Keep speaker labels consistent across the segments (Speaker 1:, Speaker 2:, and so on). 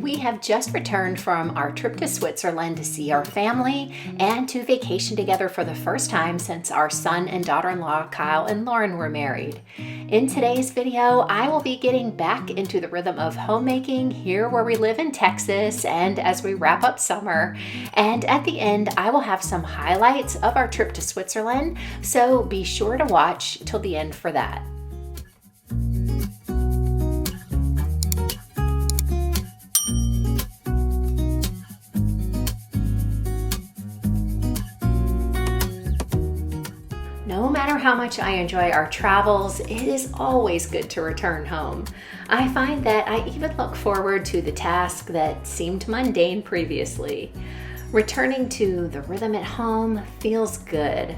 Speaker 1: We have just returned from our trip to Switzerland to see our family and to vacation together for the first time since our son and daughter-in-law Kyle and Lauren were married. In today's video, I will be getting back into the rhythm of homemaking here where we live in Texas and as we wrap up summer. And at the end, I will have some highlights of our trip to Switzerland, so be sure to watch till the end for that. No matter how much I enjoy our travels, it is always good to return home. I find that I even look forward to the task that seemed mundane previously. Returning to the rhythm at home feels good.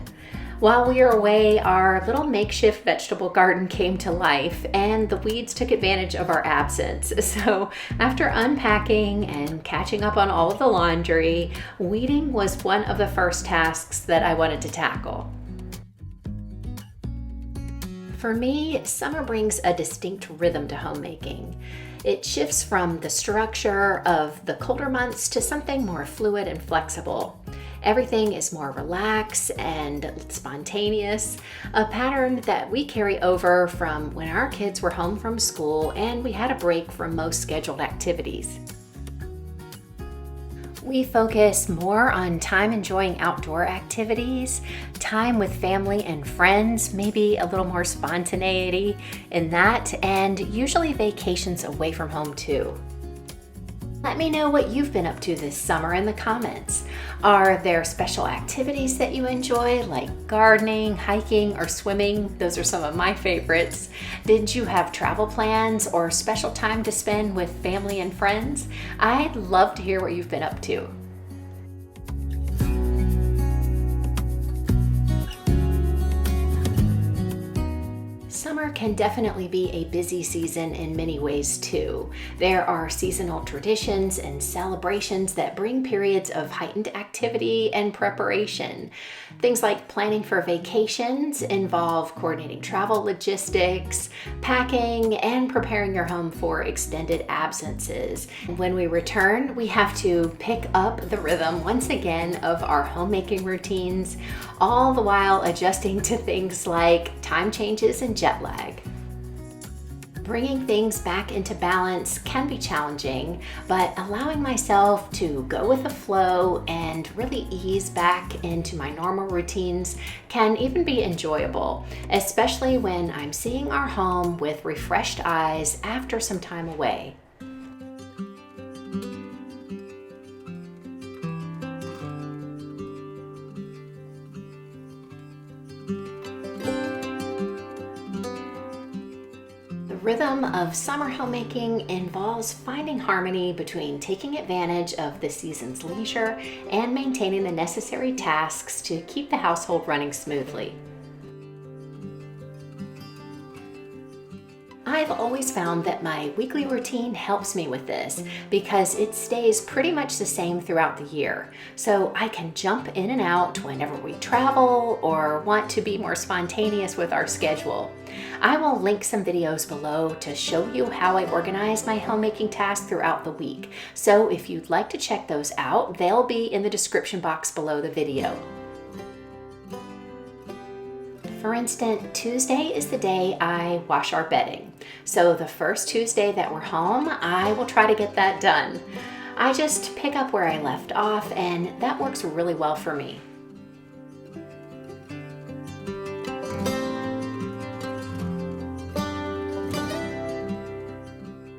Speaker 1: While we were away, our little makeshift vegetable garden came to life and the weeds took advantage of our absence. So after unpacking and catching up on all of the laundry, weeding was one of the first tasks that I wanted to tackle. For me, summer brings a distinct rhythm to homemaking. It shifts from the structure of the colder months to something more fluid and flexible. Everything is more relaxed and spontaneous, a pattern that we carry over from when our kids were home from school and we had a break from most scheduled activities. We focus more on time enjoying outdoor activities, time with family and friends, maybe a little more spontaneity in that, and usually vacations away from home too. Let me know what you've been up to this summer in the comments. Are there special activities that you enjoy, like gardening, hiking, or swimming? Those are some of my favorites. Did you have travel plans or special time to spend with family and friends? I'd love to hear what you've been up to. Summer can definitely be a busy season in many ways too. There are seasonal traditions and celebrations that bring periods of heightened activity and preparation. Things like planning for vacations involve coordinating travel logistics, packing, and preparing your home for extended absences. When we return, we have to pick up the rhythm once again of our homemaking routines, all the while adjusting to things like time changes and jet lag. Bringing things back into balance can be challenging, but allowing myself to go with the flow and really ease back into my normal routines can even be enjoyable, especially when I'm seeing our home with refreshed eyes after some time away. The rhythm of summer homemaking involves finding harmony between taking advantage of the season's leisure and maintaining the necessary tasks to keep the household running smoothly. I've always found that my weekly routine helps me with this because it stays pretty much the same throughout the year. So I can jump in and out whenever we travel or want to be more spontaneous with our schedule. I will link some videos below to show you how I organize my homemaking tasks throughout the week. So if you'd like to check those out, they'll be in the description box below the video. For instance, Tuesday is the day I wash our bedding. So the first Tuesday that we're home, I will try to get that done. I just pick up where I left off, and that works really well for me.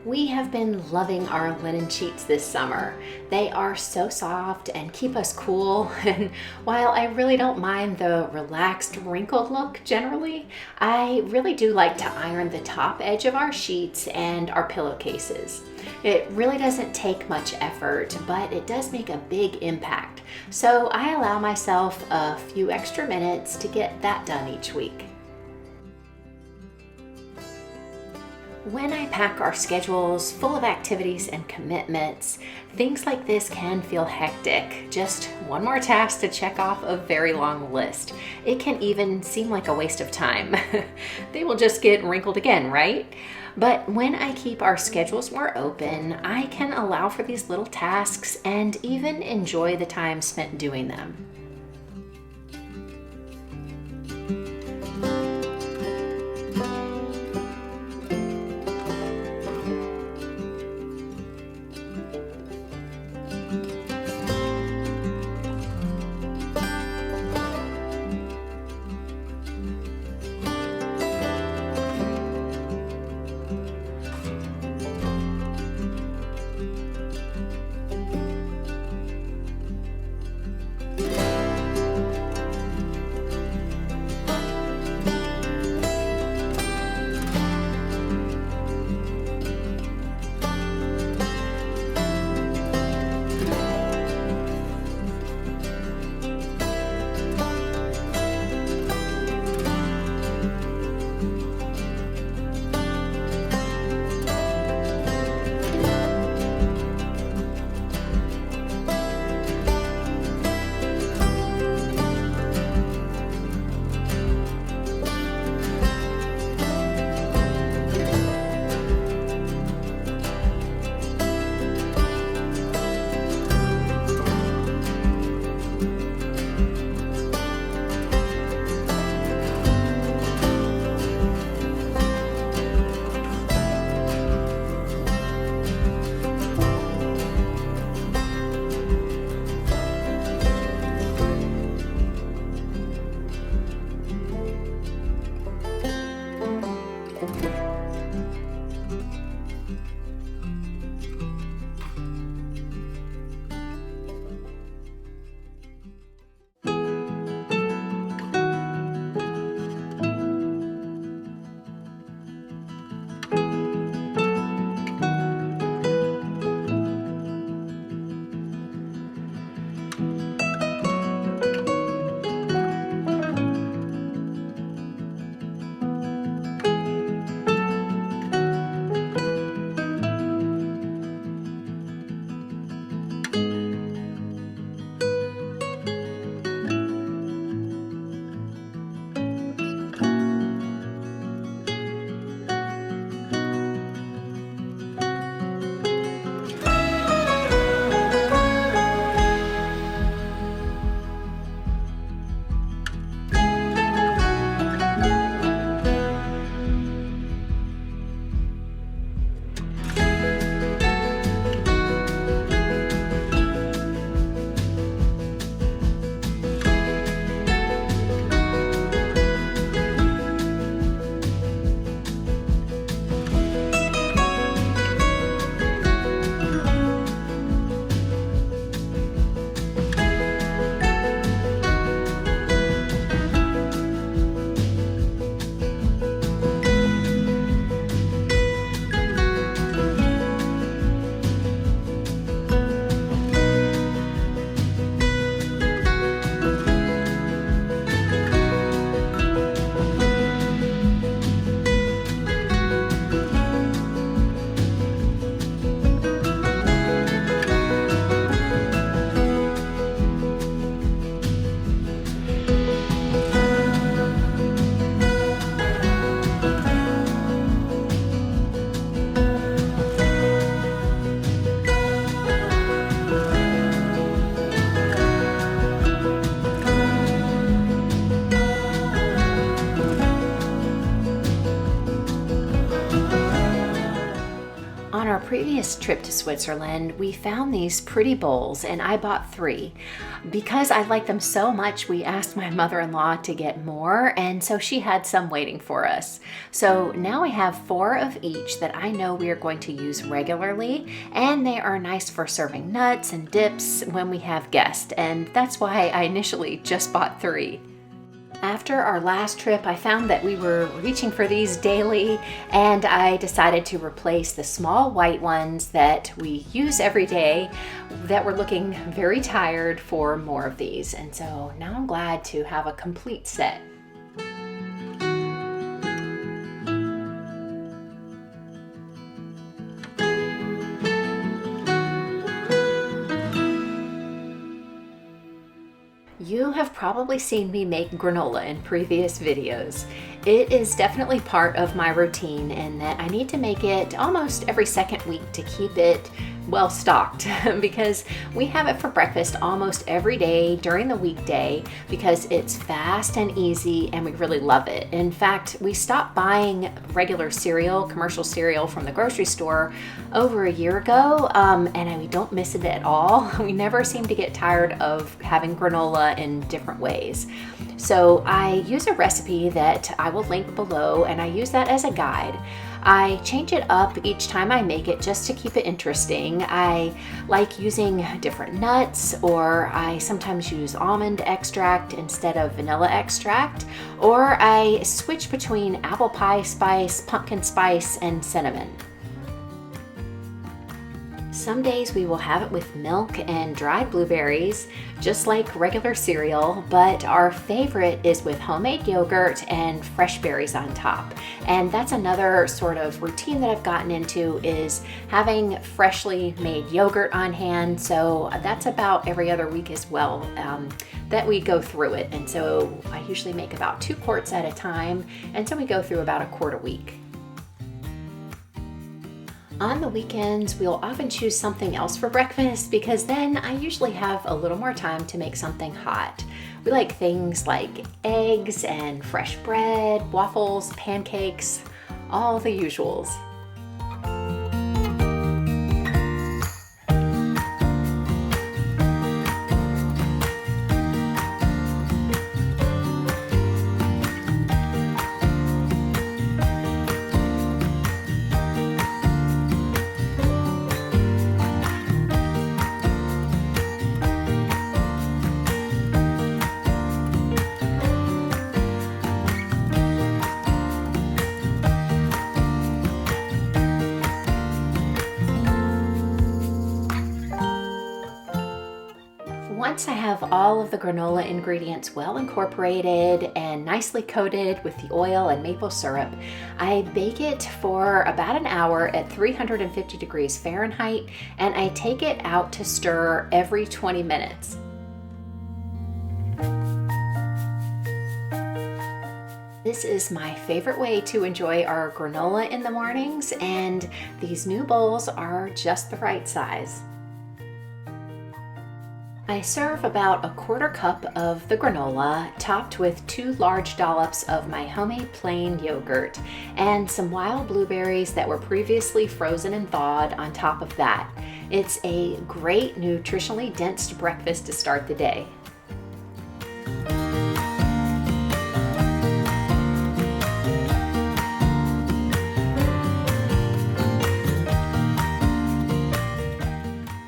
Speaker 1: We have been loving our linen sheets this summer. They are so soft and keep us cool, and while I really don't mind the relaxed, wrinkled look generally, I really do like to iron the top edge of our sheets and our pillowcases. It really doesn't take much effort, but it does make a big impact, so I allow myself a few extra minutes to get that done each week. When I pack our schedules full of activities and commitments, things like this can feel hectic. Just one more task to check off a very long list. It can even seem like a waste of time. They will just get wrinkled again, right? But when I keep our schedules more open, I can allow for these little tasks and even enjoy the time spent doing them. On our previous trip to Switzerland, we found these pretty bowls and I bought 3. Because I like them so much, we asked my mother-in-law to get more, and so she had some waiting for us. So now we have 4 of each that I know we are going to use regularly, and they are nice for serving nuts and dips when we have guests, and that's why I initially just bought 3. After our last trip, I found that we were reaching for these daily, and I decided to replace the small white ones that we use every day that were looking very tired for more of these. And so now I'm glad to have a complete set. have probably seen me make granola in previous videos. It is definitely part of my routine in that I need to make it almost every second week to keep it well stocked because we have it for breakfast almost every day during the weekday because it's fast and easy and we really love it. In fact, we stopped buying regular cereal, commercial cereal from the grocery store over a year ago, and we don't miss it at all. We never seem to get tired of having granola in different ways. So I use a recipe that I will link below, and I use that as a guide. I change it up each time I make it just to keep it interesting. I like using different nuts, or I sometimes use almond extract instead of vanilla extract, or I switch between apple pie spice, pumpkin spice, and cinnamon. Some days we will have it with milk and dried blueberries, just like regular cereal, but our favorite is with homemade yogurt and fresh berries on top. And that's another sort of routine that I've gotten into, is having freshly made yogurt on hand. So that's about every other week as well that we go through it. And so I usually make about 2 quarts at a time, and so we go through about a quart a week. On the weekends, we'll often choose something else for breakfast because then I usually have a little more time to make something hot. We like things like eggs and fresh bread, waffles, pancakes, all the usuals. Once I have all of the granola ingredients well incorporated and nicely coated with the oil and maple syrup, I bake it for about an hour at 350 degrees Fahrenheit, and I take it out to stir every 20 minutes. This is my favorite way to enjoy our granola in the mornings, and these new bowls are just the right size. I serve about a 1/4 cup of the granola, topped with 2 large dollops of my homemade plain yogurt and some wild blueberries that were previously frozen and thawed on top of that. It's a great nutritionally dense breakfast to start the day.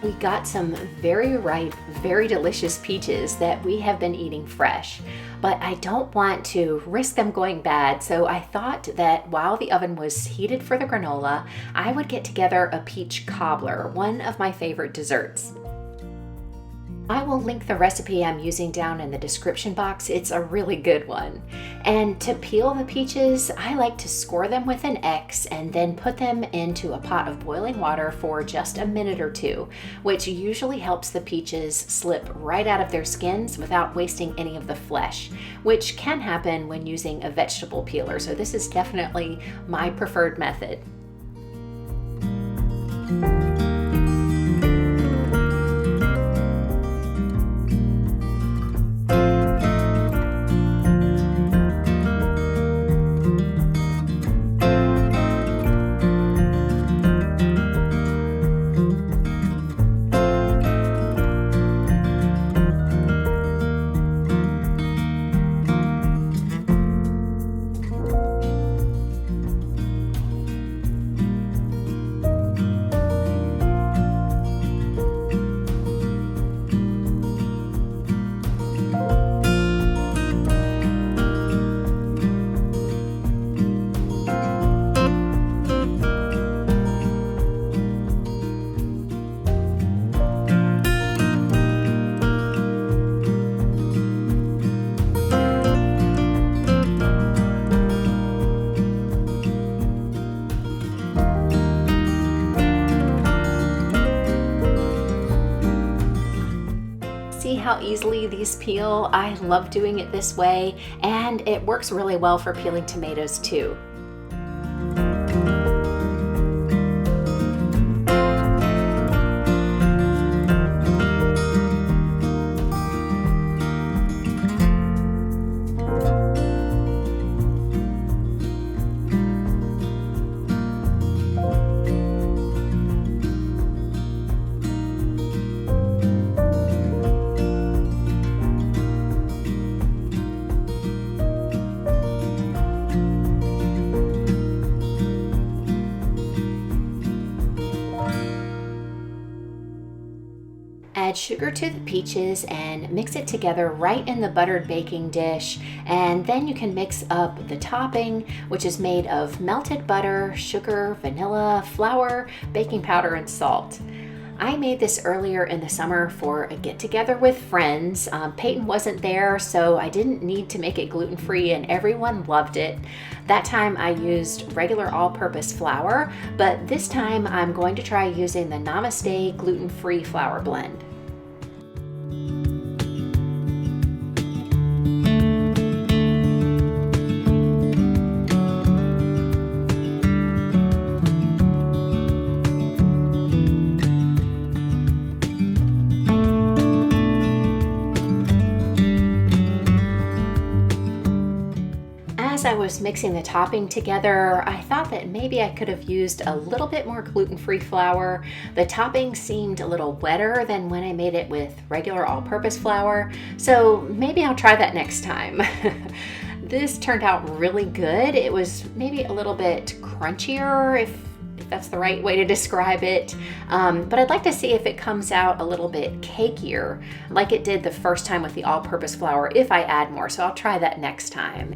Speaker 1: We got some very ripe, very delicious peaches that we have been eating fresh, but I don't want to risk them going bad, so I thought that while the oven was heated for the granola, I would get together a peach cobbler, one of my favorite desserts. I will link the recipe I'm using down in the description box. It's a really good one. And to peel the peaches, I like to score them with an X and then put them into a pot of boiling water for just a minute or 2, which usually helps the peaches slip right out of their skins without wasting any of the flesh, which can happen when using a vegetable peeler. So this is definitely my preferred method. how easily these peel. I love doing it this way, and it works really well for peeling tomatoes too. Add sugar to the peaches and mix it together right in the buttered baking dish, and then you can mix up the topping, which is made of melted butter, sugar, vanilla, flour, baking powder, and salt. I made this earlier in the summer for a get-together with friends. Peyton wasn't there, so I didn't need to make it gluten-free, and everyone loved it. That time I used regular all-purpose flour, but this time I'm going to try using the Namaste gluten-free flour blend. As I was mixing the topping together, I thought that maybe I could have used a little bit more gluten-free flour. The topping seemed a little wetter than when I made it with regular all-purpose flour, so maybe I'll try that next time. This turned out really good. It was maybe a little bit crunchier, if that's the right way to describe it. But I'd like to see if it comes out a little bit cakier, like it did the first time with the all-purpose flour, if I add more, so I'll try that next time.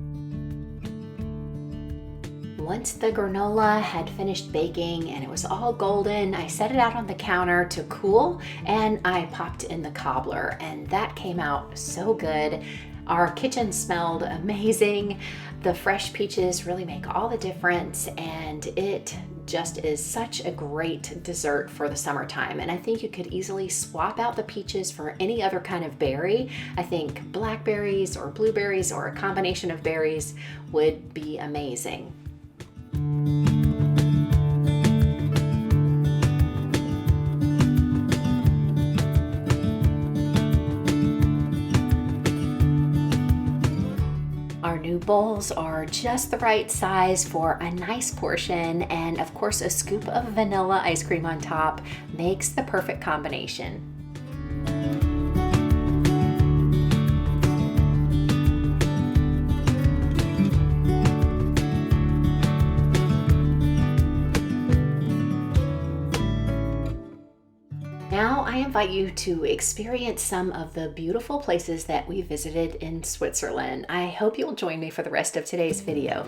Speaker 1: Once the granola had finished baking and it was all golden, I set it out on the counter to cool, and I popped in the cobbler, and that came out so good. Our kitchen smelled amazing. The fresh peaches really make all the difference, and it just is such a great dessert for the summertime. And I think you could easily swap out the peaches for any other kind of berry. I think blackberries or blueberries or a combination of berries would be amazing. Our new bowls are just the right size for a nice portion, and of course a scoop of vanilla ice cream on top makes the perfect combination. Now I invite you to experience some of the beautiful places that we visited in Switzerland. I hope you'll join me for the rest of today's video.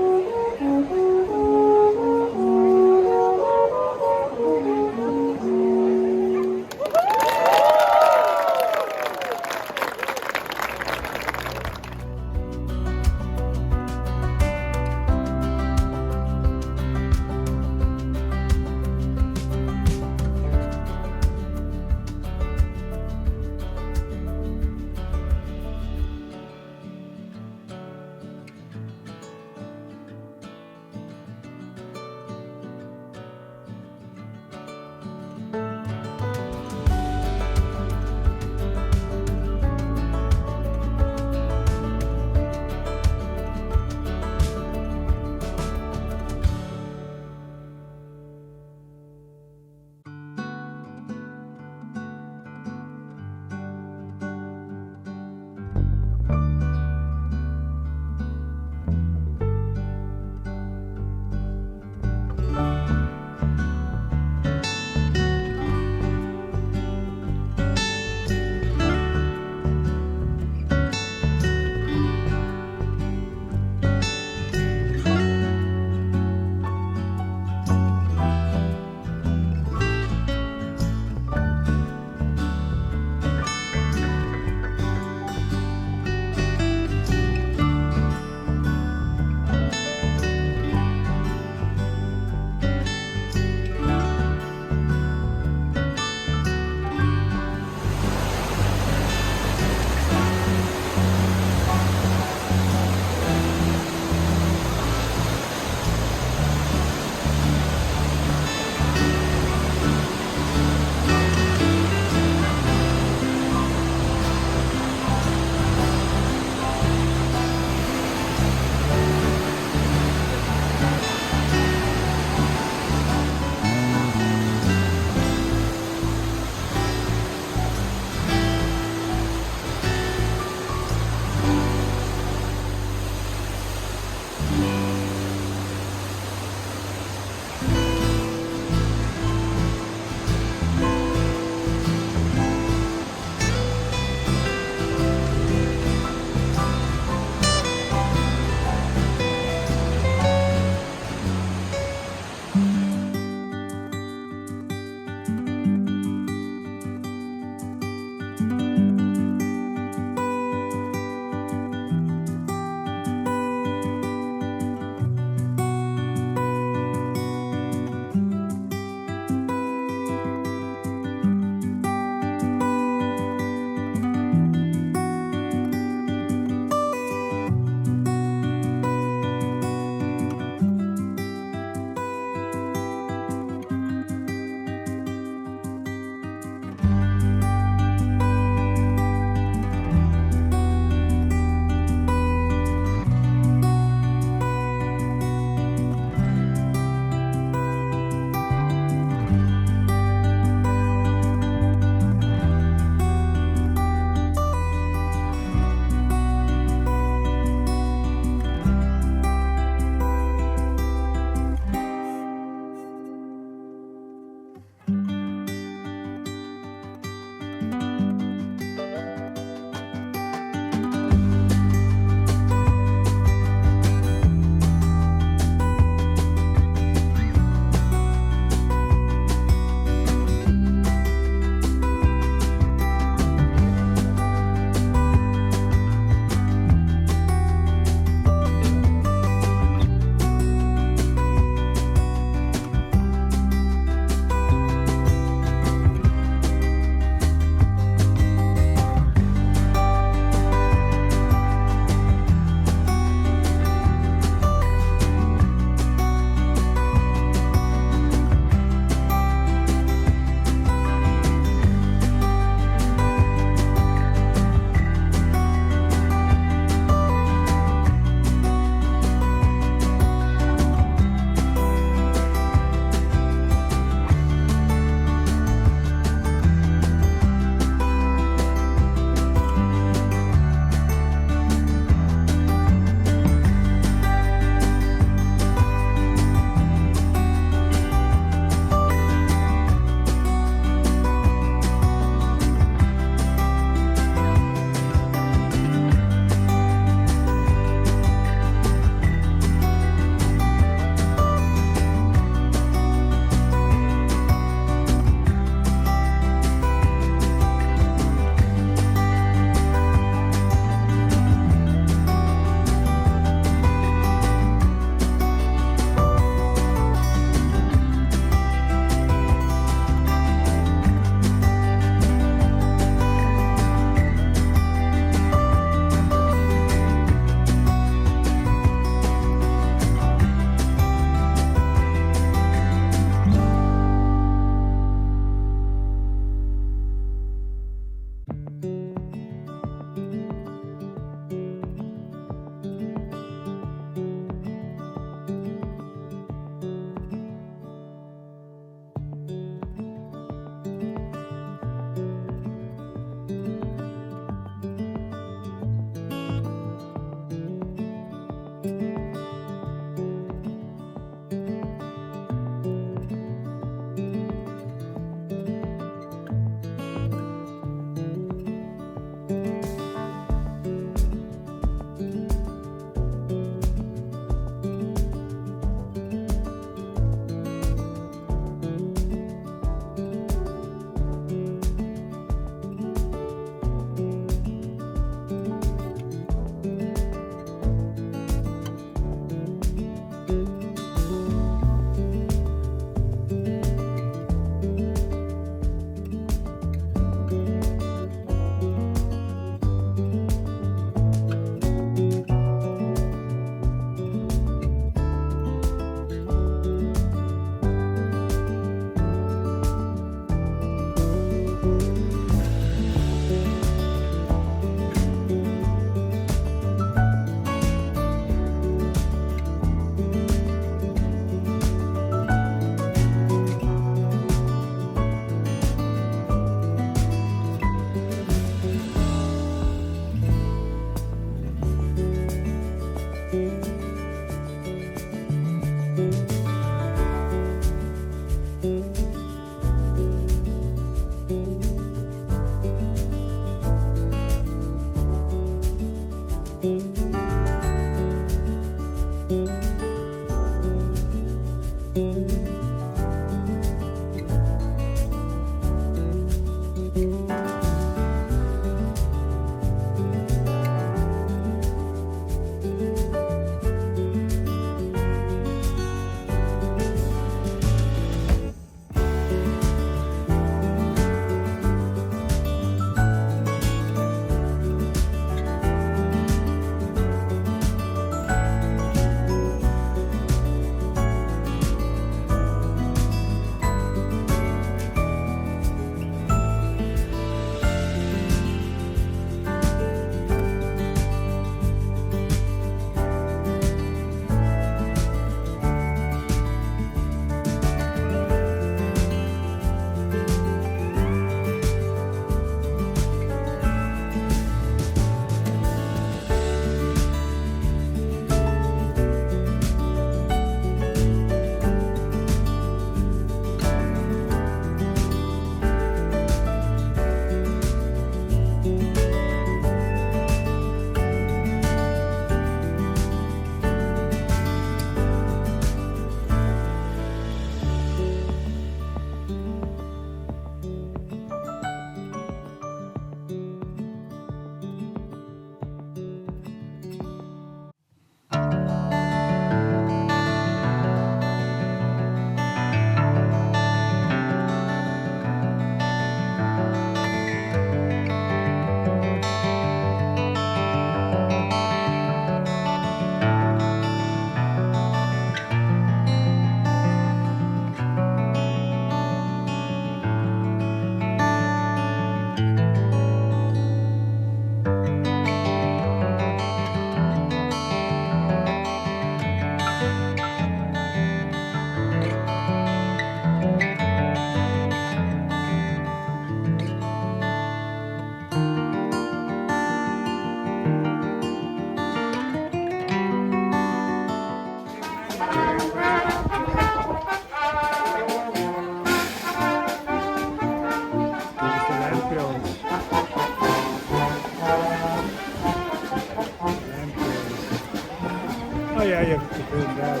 Speaker 2: Oh yeah, you have to prove that.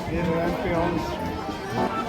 Speaker 2: Okay. Either empty homes.